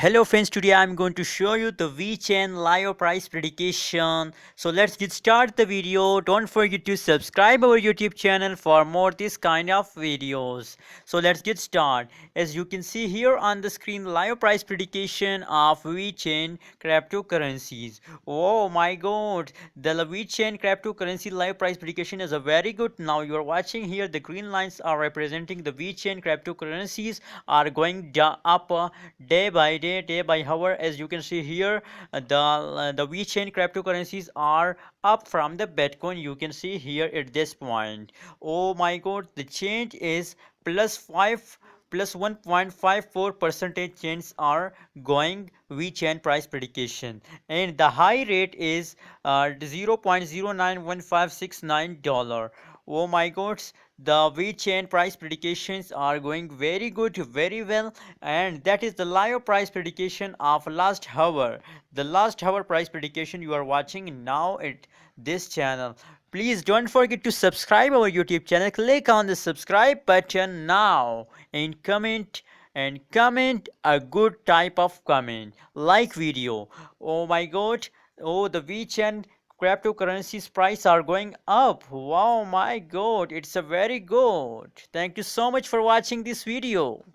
Hello friends, today I'm going to show you the Vechain live price prediction. So let's get start the video. Don't forget to subscribe our YouTube channel for more this kind of videos. So let's get start. As you can see here on the screen, live price prediction of Vechain cryptocurrencies. Oh my god, the Vechain cryptocurrency live price prediction is a very good. Now you are watching here, the green lines are representing the Vechain cryptocurrencies are going up day by day by hour. As you can see here, the Vechain cryptocurrencies are up from the Bitcoin. You can see here at this point. Oh my god, the change is plus 1.54 percentage change are going Vechain price prediction, and the high rate is 0.091569 dollar. Oh my god, the Vechain price predictions are going very good, very well, and that is the live price prediction of last hour. The last hour price prediction you are watching now at this channel. Please don't forget to subscribe our YouTube channel. Click on the subscribe button now and comment a good type of comment, like video. Oh my god, oh, the Vechain cryptocurrencies price are going up. Wow, my god, it's a very good. Thank you so much for watching this video.